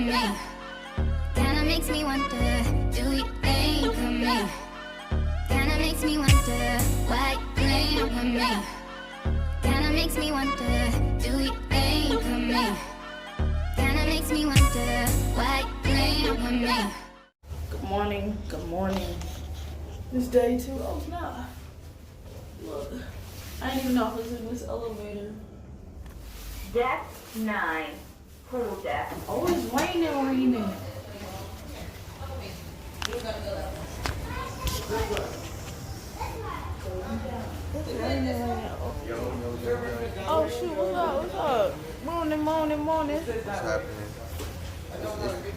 me. Kinda makes me wonder, do you think of me? Kinda makes me wonder, why you playing with me? Kinda makes me wonder, do you think of me? Kinda makes me wonder, why you playing with me? Good morning, good morning. It's day 2. Oh, it's not. Look, I didn't even know I was in this elevator. Deck 9, pool deck. Oh, it's raining. Oh shoot, what's up? Morning. What's happening?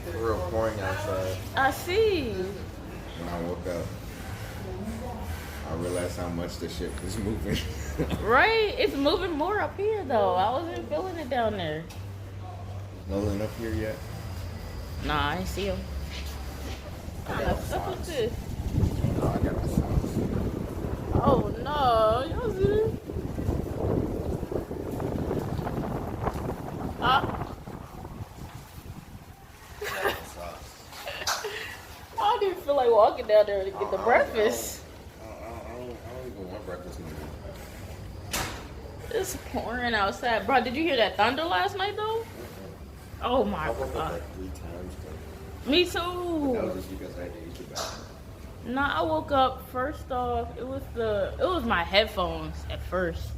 It's real pouring outside. I see. When I woke up, I realized how much the shit was moving. Right? It's moving more up here though. I wasn't feeling it down there. Nolan up here yet? Nah, I ain't see him. What kind of stuff is this? Oh, I got my socks. Oh no, y'all see this? I didn't feel like walking down there to get the breakfast. I don't even want breakfast anymore. It's pouring outside. Bro, did you hear that thunder last night though? Oh my I woke up god. like 3 times though. Me That too. was just because I had to use the bathroom. Nah, I woke up first off, it was my headphones at first.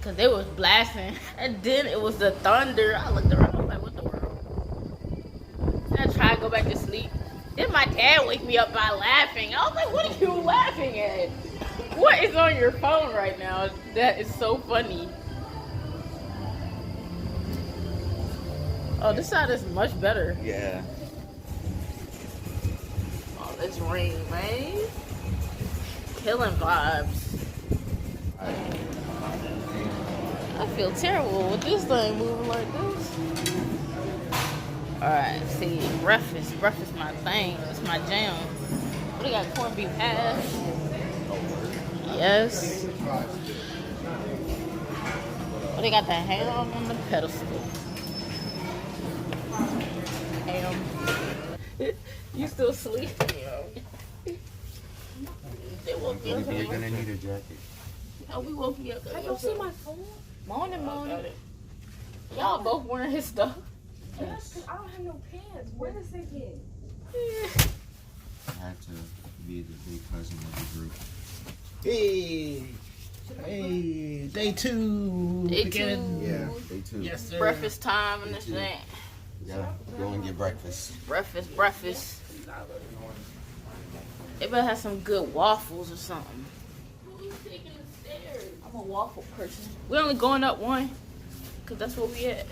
Cause they was blasting. And then it was the thunder. I looked around, I was like, what the world? Then I tried to go back to sleep. Then my dad wake me up by laughing. I was like, what are you laughing at? What is on your phone right now? That is so funny. Oh, this side is much better. Yeah. Oh, this rain, man. Killing vibes. I feel terrible with this thing moving like this. Alright, see, breakfast my thing. It's my jam. What do you got? Corned beef hash? Yes. What they got? The ham on the pedestal. Ham. You still sleeping? They woke me up. You're gonna need a jacket. Oh, we woke me up. I don't see my phone. Morning. Y'all both wearing his stuff. Yes, because I don't have no pants. Where is it again? I had to be the big cousin of the group. Hey, day 2. Day 2. Yeah, day 2. Yes, sir. Breakfast time and this two. thing. We gotta go and get breakfast. Breakfast. They better have some good waffles or something. Who's taking the stairs? I'm a waffle person. We're only going up 1, because that's where we at.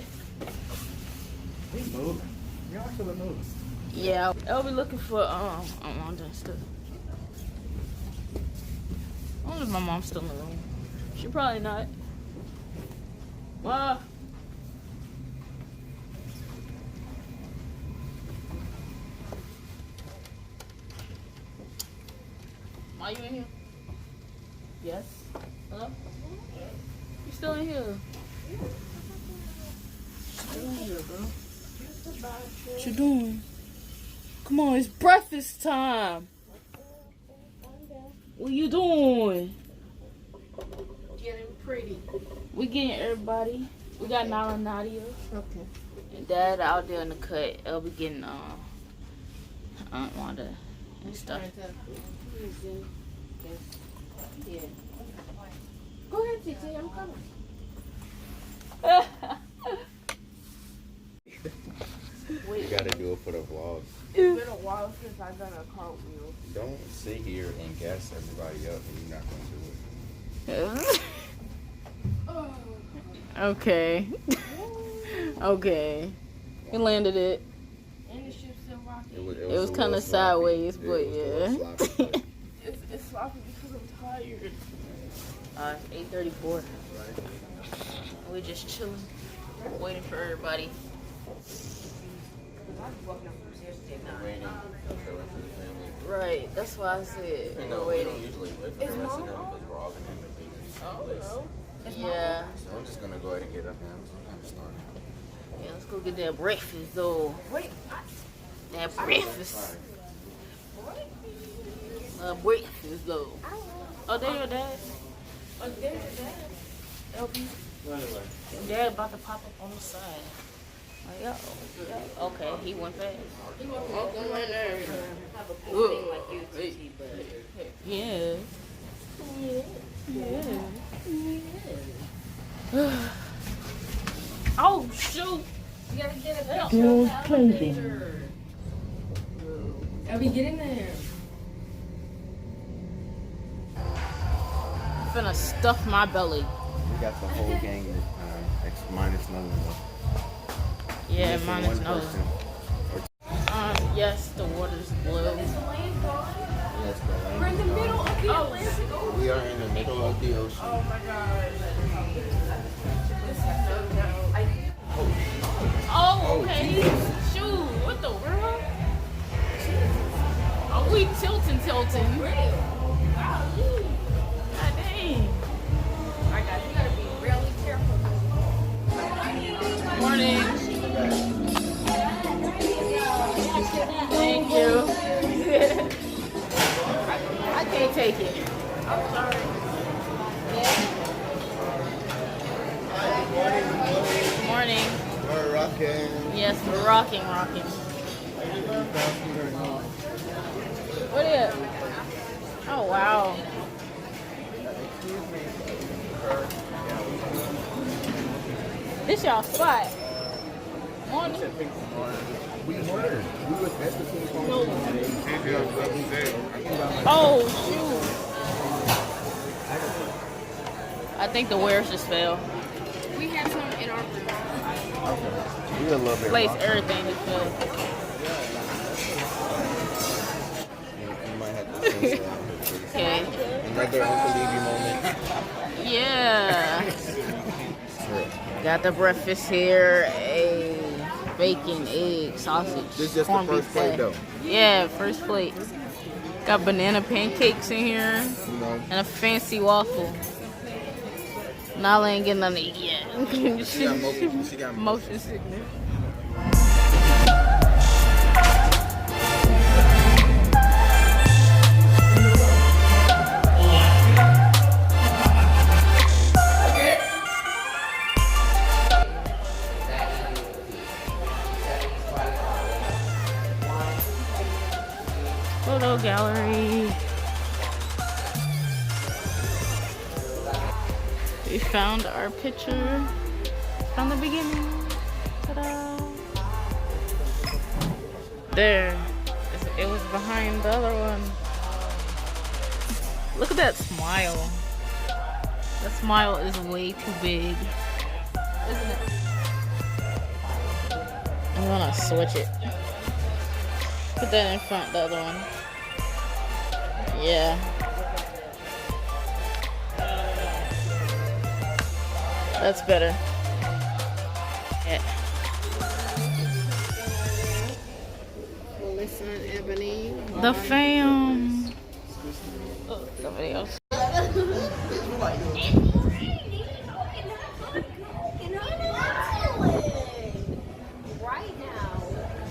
We moving. Y'all still moving. Yeah, I'll be looking for on that stuff. I wonder if my mom's still in the room. She probably not. Well, are you in here? Yes. Hello? You still in here? Still in here, bro. What you doing? Come on, it's breakfast time. What you doing? Getting pretty. We getting everybody. We got Nala and Nadia. Okay. And Dad out there in the cut. They'll be getting Aunt Wanda and stuff. Yeah. Go ahead, TT. I'm coming. You gotta do it for the vlog. It's been a while since I've done a cartwheel. Don't sit here and gas everybody up and you're not gonna do it. Okay. Okay. We landed it. And the ship's still rocking. It was kind of sideways, but yeah. It's sloppy because I'm tired. It's 8:34. We're just chilling, waiting for everybody. Right, that's why I said we're waiting. Is Mom home? Yeah. So I'm just gonna go ahead and get up now. I'm starting. Yeah, let's go get that breakfast though. Wait, That breakfast. Breakfast though. Oh, there your dad. oh, there's your dad. LB. Dad about to pop up on the side. Like, yo. Okay, he went fast. He wants to go in there. Have a cool thing like you, Titi, but Yeah. Oh shoot! you gotta get it out. Girls Elby, get in there. I'm finna stuff my belly. We got the whole gang this time. X minus none of them. Yeah, Missing minus one no. person. Yes, the water's blue. Yes, We're in the middle of the Atlantic. we are in the middle of the ocean. Oh my god. Oh, okay. Shoot, what the world? Are we tilting? God dang. I got you. Gotta be really careful. Morning. Thank you. I can't take it. I'm sorry. Morning. We're rocking. Yes, we're rocking. What is it? Oh, wow. This y'all spot. Morning. We were. We was at the King Kong. Oh, shoot. I think the wares just fell. We have some in our room. We a little bit Place rocky. everything just fell. You might have to censor that. Okay. Another Uncle Levy moment. Yeah. Got the breakfast here. A bacon, egg, sausage. This is just the corned first beef plate, patty. though. Yeah, first plate. Got banana pancakes in here You know, and a fancy waffle. Nala ain't getting none to eat yet. she got motion. She got Motion sickness. Photo gallery. We found our picture from the beginning. Ta-da! There. It was behind the other one. Look at that smile. That smile is way too big. Isn't it? I'm gonna switch it. Put that in front, the other one. Yeah. That's better. Yeah. Melissa and Ebony. The fam. Oh, somebody else. Right now,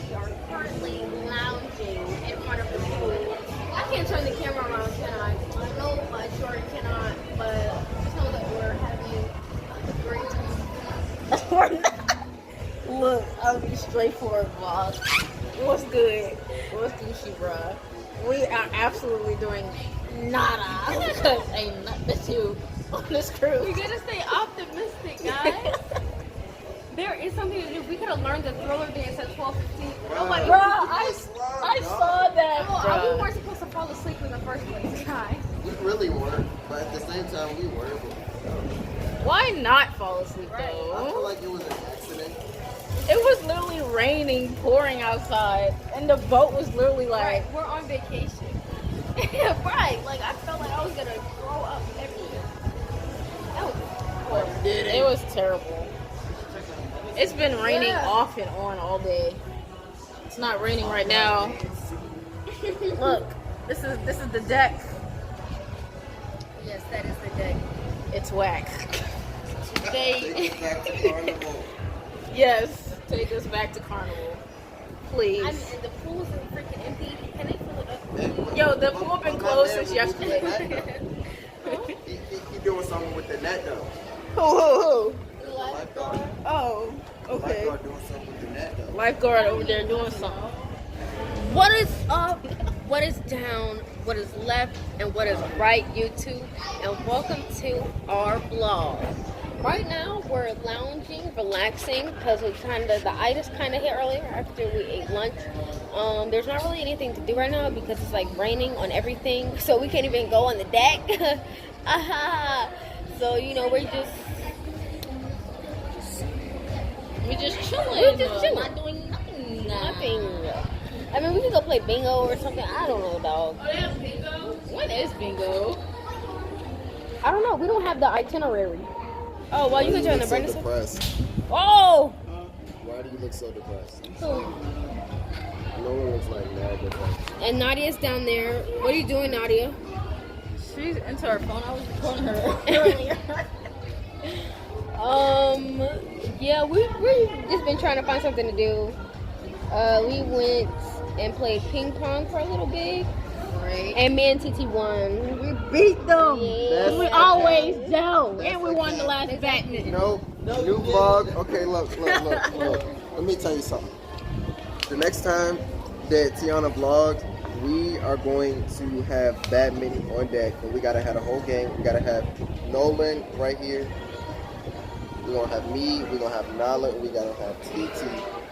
we are currently lounging in front of the pool. I can't turn the camera around, can I? I know I sure cannot, but just know that we're having a great time. Look, I'll be straightforward, vlog. What's good? What's Gucci, bruh? We are absolutely doing nada. Because ain't nothing to do on this cruise. We gotta stay optimistic, guys. There is something to do. We could have learned the thriller dance at 12:15. Nobody. Bruh, I saw that, We bruh. weren't supposed to fall asleep in the first place, guys. We really were, but at the same time, we were. Why not fall asleep, I feel though? like it was an accident. It was literally raining, pouring outside, and the boat was literally like... Right, we're on vacation. Right, like I felt like I was gonna throw up everywhere. That was horrible. It was terrible. It's been raining Yeah. off and on all day. It's not raining right now. Look, this is the deck. Yes, that is the deck. It's whack. Take us back to Carnival. Yes. Take us back to Carnival, please. I mean, and the pool's freaking empty. Can they fill it up? Yo, the pool been closed since yesterday. He doing something with the net though. Who? Lifeguard. Oh, okay. Lifeguard doing something with the net though. Lifeguard over there doing something. What is up? What is down? What is left? And what is right, YouTube? And welcome to our vlog. Right now, we're lounging, relaxing, because the itis kind of hit earlier after we ate lunch. There's not really anything to do right now because it's like raining on everything, so we can't even go on the deck. So you know, we're just chilling. We're just chilling, not doing nothing. Nothing. I mean, we can go play bingo or something. I don't know, dog. Oh, they have bingo? When is bingo? I don't know. We don't have the itinerary. Oh, well, you can join the so brightness. depressed? Oh! Why do you look so depressed? Who? No one looks like mad depressed. And Nadia's down there. What are you doing, Nadia? She's into her phone. I was calling her earlier. Yeah, we've just been trying to find something to do. We went and played ping pong for a little bit. Right. And me and Titi won. We beat them. Yeah. We always do. And we won the last badminton. No, new vlog. Okay, look. Let me tell you something. The next time that Tiana vlogs, we are going to have badminton on deck, and we gotta have a whole game. We gotta have Nolan right here. We're gonna have me. We're gonna have Nala. And we gotta have TT.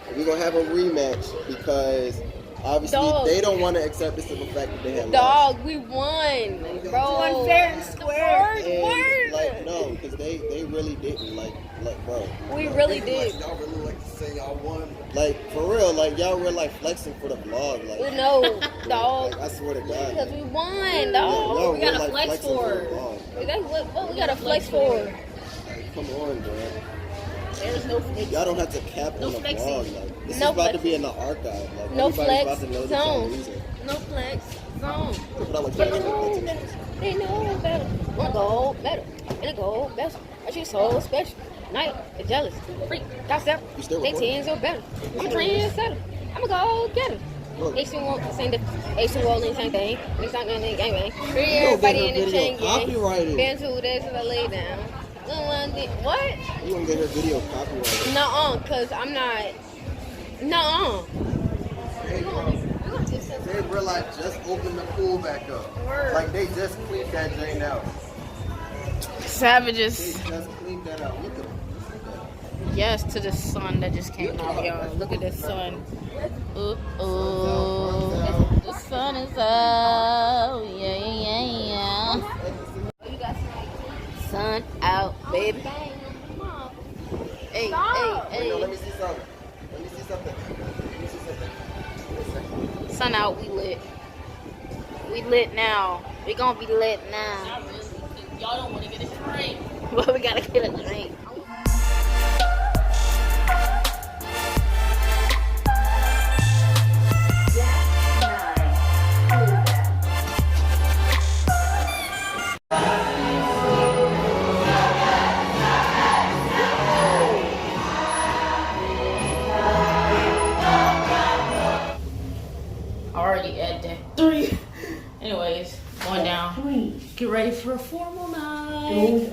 And we're gonna have a rematch because obviously they don't want to accept the simple fact that they have lost. Dog, we won, bro. Won fair and square. And, like, no, because they really didn't. Like, bro. We really did. Y'all really like to say y'all won. Like, for real, like, y'all were, like, flexing for the vlog. Like, We know, dog. like, I swear to God. Because we won, Y'all dog. we gotta were, like, flex flexing for the it. vlog. That's what we gotta flex for. Like, come on, man. There's no flex. Y'all don't have to cap No on the flexing. vlog. Like, this No is about to flexing. be in the archive. Like, No everybody's flex about to know that zone. y'all losing. No flex zone. But I like They that. know better. They know better. Want a gold medal and a gold vessel. But you so special. Night, jealous, freak, gossip. You still They recording? tens or better. I'm a trendsetter. I'm a go getter. Look. H2 won't same difference. H2 won't same thing. It's not nothing gang bang. Free You don't everybody get in her the video chain gang. copyrighted. Been 2 days since I lay down. What? You gonna get her video copyrighted. Nuh-uh, cause I'm not. Nuh-uh. Hey, bro. They realized just opened the pool back up. Like they just cleaned that drain out. They Savages. just cleaned that out. Look at them. Yes to the sun that just came out, y'all. Look at the sun. Ooh, the sun is out. Yeah. Sun out, baby. Hey. Wait, no, let me see something. Sun out, we lit. We lit now. We gonna be lit now. Y'all don't want to get a drink. Well, we gotta get a drink. Already at deck 3. Anyways, going down. Get ready for a formal night.